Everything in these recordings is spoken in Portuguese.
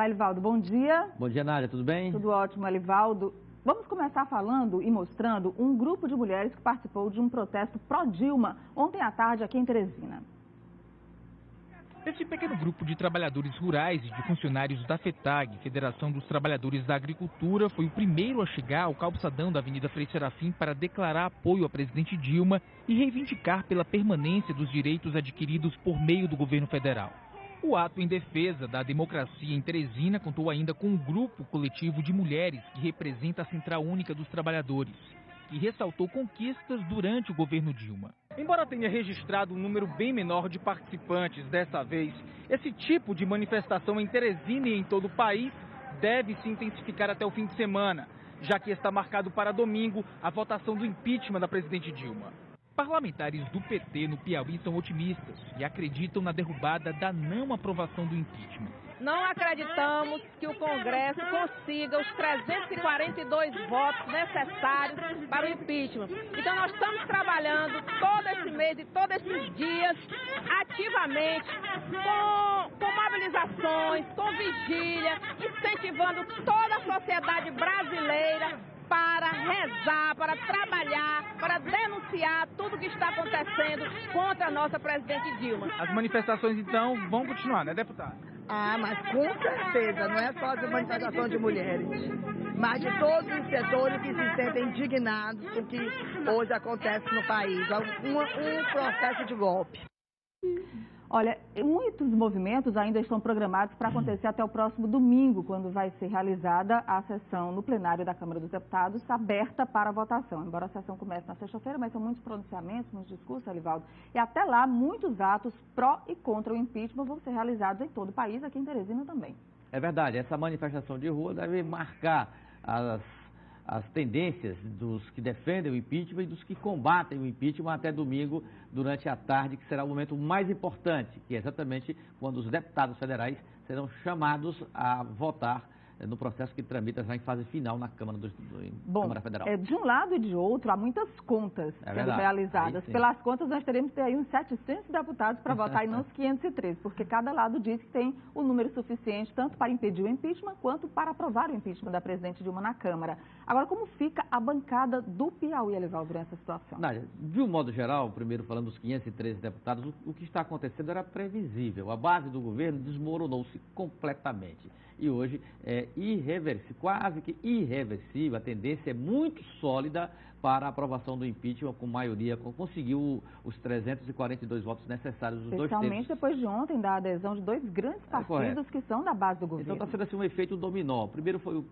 Olá, Elivaldo, bom dia. Bom dia, Nádia, tudo bem? Tudo ótimo, Elivaldo. Vamos começar falando e mostrando um grupo de mulheres que participou de um protesto pró-Dilma ontem à tarde aqui em Teresina. Esse pequeno grupo de trabalhadores rurais e de funcionários da FETAG, Federação dos Trabalhadores da Agricultura, foi o primeiro a chegar ao calçadão da Avenida Frei Serafim para declarar apoio à presidente Dilma e reivindicar pela permanência dos direitos adquiridos por meio do governo federal. O ato em defesa da democracia em Teresina contou ainda com um grupo coletivo de mulheres que representa a Central Única dos Trabalhadores, que ressaltou conquistas durante o governo Dilma. Embora tenha registrado um número bem menor de participantes dessa vez, esse tipo de manifestação em Teresina e em todo o país deve se intensificar até o fim de semana, já que está marcado para domingo a votação do impeachment da presidente Dilma. Parlamentares do PT no Piauí são otimistas e acreditam na derrubada da não aprovação do impeachment. Não acreditamos que o Congresso consiga os 342 votos necessários para o impeachment. Então nós estamos trabalhando todo esse mês e todos esses dias ativamente com mobilizações, com vigília, incentivando toda a sociedade brasileira para rezar, para trabalhar, para denunciar tudo o que está acontecendo contra a nossa presidente Dilma. As manifestações, então, vão continuar, né, deputada? Ah, mas com certeza, não é só de manifestação de mulheres, mas de todos os setores que se sentem indignados com o que hoje acontece no país, um processo de golpe. Olha, muitos movimentos ainda estão programados para acontecer até o próximo domingo, quando vai ser realizada a sessão no plenário da Câmara dos Deputados, aberta para votação. Embora a sessão comece na sexta-feira, mas são muitos pronunciamentos, muitos discursos, Elivaldo. E até lá, muitos atos pró e contra o impeachment vão ser realizados em todo o país, aqui em Teresina também. É verdade, essa manifestação de rua deve marcar as tendências dos que defendem o impeachment e dos que combatem o impeachment até domingo, durante a tarde, que será o momento mais importante, que é exatamente quando os deputados federais serão chamados a votar no processo que tramita já em fase final na Câmara Federal. De um lado e de outro, há muitas contas sendo realizadas. Pelas contas, nós teremos que ter aí uns 700 deputados para votar e não os 513, porque cada lado diz que tem o número suficiente tanto para impedir o impeachment quanto para aprovar o impeachment da presidente Dilma na Câmara. Agora, como fica a bancada do Piauí, Elivaldo, nessa situação? Nádia, de um modo geral, primeiro falando dos 513 deputados, o que está acontecendo era previsível. A base do governo desmoronou-se completamente. E hoje é irreversível, quase que irreversível, a tendência é muito sólida para a aprovação do impeachment com maioria, conseguiu os 342 votos necessários dos dois terços. Especialmente depois de ontem da adesão de dois grandes partidos que são da base do governo. Então está sendo assim um efeito dominó. Primeiro foi o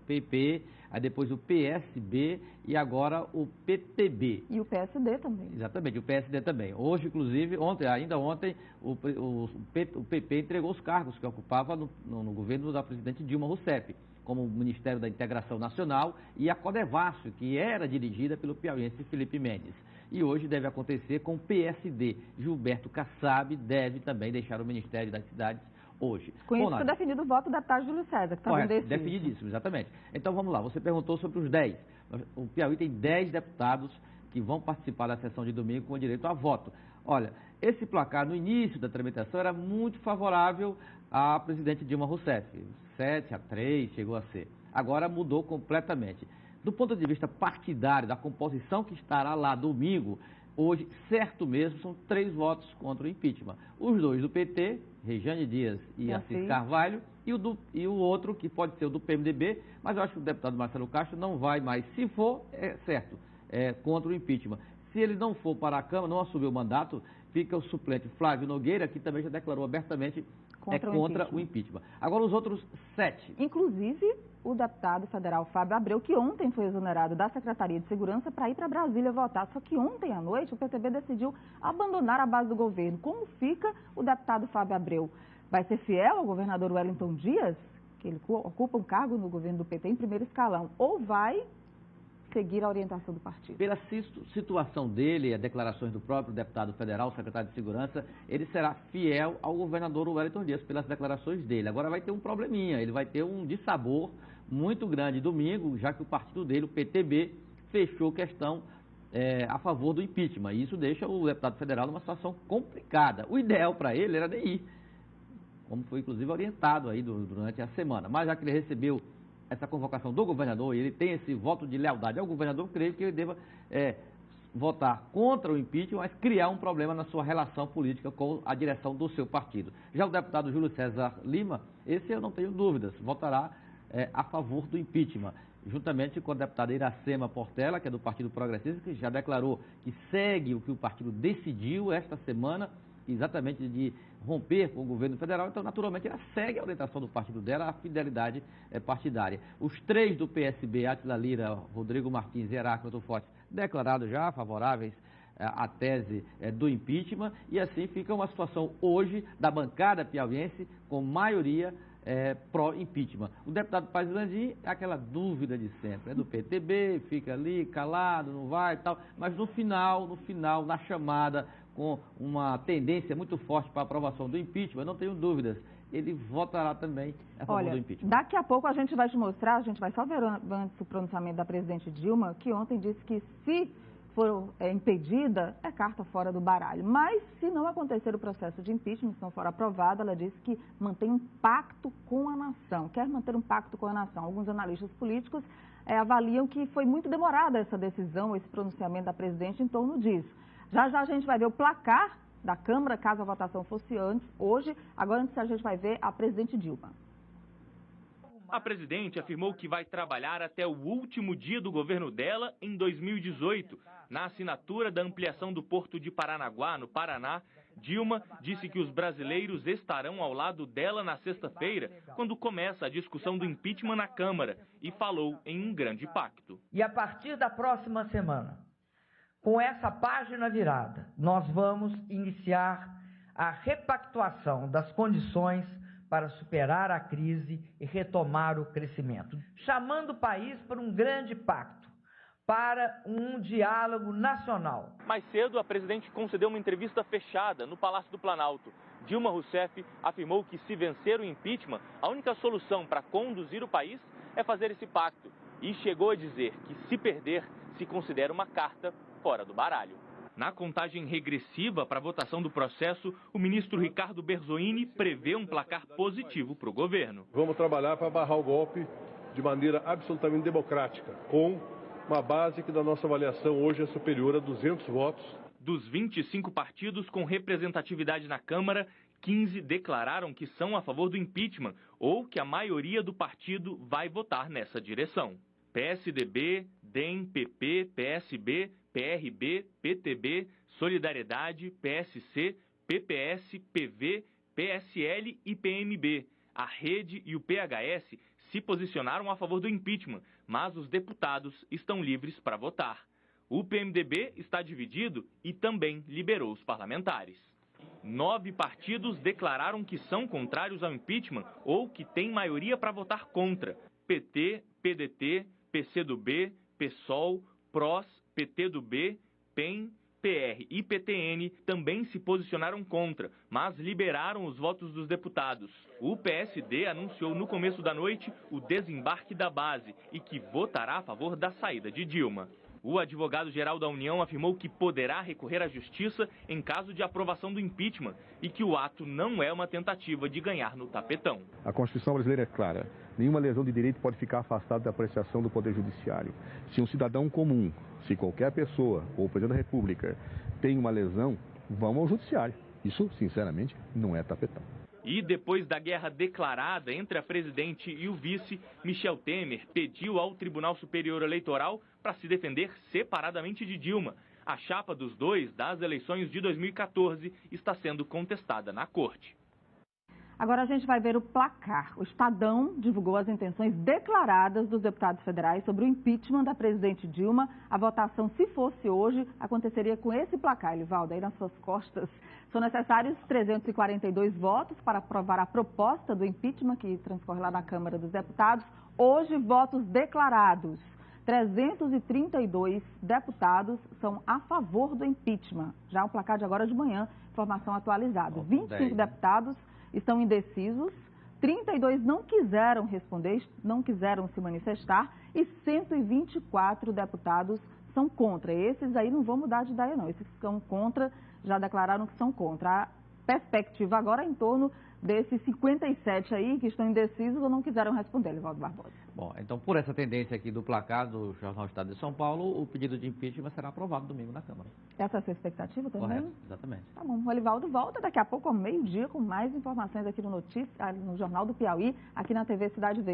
PP, aí depois o PSB e agora o PTB. E o PSD também. Exatamente, o PSD também. Hoje, inclusive, ainda ontem, o PP entregou os cargos que ocupava no governo da presidente Dilma Rousseff, como o Ministério da Integração Nacional e a Codevasf, que era dirigida pelo piauiense Felipe Mendes. E hoje deve acontecer com o PSD. Gilberto Kassab deve também deixar o Ministério das Cidades hoje. Com isso foi definido o voto do deputado Júlio César, que está bem decidido. Definidíssimo, exatamente. Então vamos lá, você perguntou sobre os 10. O Piauí tem 10 deputados que vão participar da sessão de domingo com direito a voto. Olha, esse placar no início da tramitação era muito favorável à presidente Dilma Rousseff, 7-3 chegou a ser. Agora mudou completamente. Do ponto de vista partidário, da composição que estará lá domingo, hoje, certo mesmo, são 3 votos contra o impeachment. Os 2 do PT, Rejane Dias e Assis Carvalho, e o outro, que pode ser o do PMDB, mas eu acho que o deputado Marcelo Castro não vai mais. Se for, é certo, é contra o impeachment. Se ele não for para a Câmara, não assumir o mandato, fica o suplente Flávio Nogueira, que também já declarou abertamente contra o impeachment. Agora os outros 7. Inclusive o deputado federal Fábio Abreu, que ontem foi exonerado da Secretaria de Segurança para ir para Brasília votar. Só que ontem à noite o PTB decidiu abandonar a base do governo. Como fica o deputado Fábio Abreu? Vai ser fiel ao governador Wellington Dias, que ele ocupa um cargo no governo do PT em primeiro escalão, ou vai seguir a orientação do partido? Pela situação dele e as declarações do próprio deputado federal, secretário de Segurança, ele será fiel ao governador Wellington Dias, pelas declarações dele. Agora vai ter um probleminha, ele vai ter um dissabor muito grande domingo, já que o partido dele, o PTB, fechou questão a favor do impeachment. E isso deixa o deputado federal numa situação complicada. O ideal para ele era nem ir. como foi inclusive orientado aí durante a semana. Mas já que ele recebeu essa convocação do governador e ele tem esse voto de lealdade ao governador, creio que ele deva votar contra o impeachment, mas criar um problema na sua relação política com a direção do seu partido. Já o deputado Júlio César Lima, esse eu não tenho dúvidas, votará a favor do impeachment, juntamente com a deputada Iracema Portela, que é do Partido Progressista, que já declarou que segue o que o partido decidiu esta semana, exatamente de romper com o governo federal. Então, naturalmente, ela segue a orientação do partido dela, a fidelidade partidária. Os 3 do PSB, Átila Lira, Rodrigo Martins e Heráclito Fortes, declarados já favoráveis à tese do impeachment, e assim fica uma situação hoje da bancada piauiense com maioria pró-impeachment. O deputado Paz Landim é aquela dúvida de sempre, é do PTB, fica ali calado, não vai e tal, mas no final, na chamada, com uma tendência muito forte para a aprovação do impeachment, não tenho dúvidas, ele votará também a favor do impeachment. Daqui a pouco a gente vai te mostrar, a gente vai só ver antes o pronunciamento da presidente Dilma, que ontem disse que se for impedida, é carta fora do baralho. Mas se não acontecer o processo de impeachment, se não for aprovado, ela disse que mantém um pacto com a nação, quer manter um pacto com a nação. Alguns analistas políticos avaliam que foi muito demorada essa decisão, esse pronunciamento da presidente em torno disso. Já já a gente vai ver o placar da Câmara, caso a votação fosse antes, hoje. Agora antes a gente vai ver a presidente Dilma. A presidente afirmou que vai trabalhar até o último dia do governo dela em 2018. Na assinatura da ampliação do Porto de Paranaguá, no Paraná, Dilma disse que os brasileiros estarão ao lado dela na sexta-feira, quando começa a discussão do impeachment na Câmara, e falou em um grande pacto. E a partir da próxima semana, com essa página virada, nós vamos iniciar a repactuação das condições para superar a crise e retomar o crescimento, chamando o país para um grande pacto, para um diálogo nacional. Mais cedo, a presidente concedeu uma entrevista fechada no Palácio do Planalto. Dilma Rousseff afirmou que, se vencer o impeachment, a única solução para conduzir o país é fazer esse pacto. E chegou a dizer que, se perder, se considera uma carta fora do baralho. Na contagem regressiva para a votação do processo, o ministro Ricardo Berzoini prevê um placar positivo para o governo. Vamos trabalhar para barrar o golpe de maneira absolutamente democrática, com uma base que, na nossa avaliação, hoje é superior a 200 votos. Dos 25 partidos com representatividade na Câmara, 15 declararam que são a favor do impeachment ou que a maioria do partido vai votar nessa direção. PSDB, DEM, PP, PSB, PRB, PTB, Solidariedade, PSC, PPS, PV, PSL e PMB. A Rede e o PHS se posicionaram a favor do impeachment, mas os deputados estão livres para votar. O PMDB está dividido e também liberou os parlamentares. 9 partidos declararam que são contrários ao impeachment ou que têm maioria para votar contra. PT, PDT, PCdoB, PSOL, PROS, PTdoB, PEN, PR e PTN também se posicionaram contra, mas liberaram os votos dos deputados. O PSD anunciou no começo da noite o desembarque da base e que votará a favor da saída de Dilma. O advogado-geral da União afirmou que poderá recorrer à justiça em caso de aprovação do impeachment e que o ato não é uma tentativa de ganhar no tapetão. A Constituição brasileira é clara. Nenhuma lesão de direito pode ficar afastada da apreciação do Poder Judiciário. Se um cidadão comum, se qualquer pessoa ou o presidente da República tem uma lesão, vão ao Judiciário. Isso, sinceramente, não é tapetão. E depois da guerra declarada entre a presidente e o vice, Michel Temer pediu ao Tribunal Superior Eleitoral para se defender separadamente de Dilma. A chapa dos dois das eleições de 2014 está sendo contestada na corte. Agora a gente vai ver o placar. O Estadão divulgou as intenções declaradas dos deputados federais sobre o impeachment da presidente Dilma. A votação, se fosse hoje, aconteceria com esse placar, Elivaldo, aí nas suas costas. São necessários 342 votos para aprovar a proposta do impeachment que transcorre lá na Câmara dos Deputados. Hoje, votos declarados. 332 deputados são a favor do impeachment. Já o placar de agora de manhã, informação atualizada. 25 deputados estão indecisos, 32 não quiseram responder, não quiseram se manifestar e 124 deputados são contra. Esses aí não vão mudar de ideia não, esses que são contra já declararam que são contra. perspectiva agora em torno desses 57 aí que estão indecisos ou não quiseram responder, Livaldo Barbosa. Bom, então por essa tendência aqui do placar do Jornal Estado de São Paulo, o pedido de impeachment será aprovado domingo na Câmara. Essa é a sua expectativa também? Correto, exatamente. Tá bom, o Elivaldo volta daqui a pouco ao meio-dia com mais informações aqui no Jornal do Piauí, aqui na TV Cidade Verde.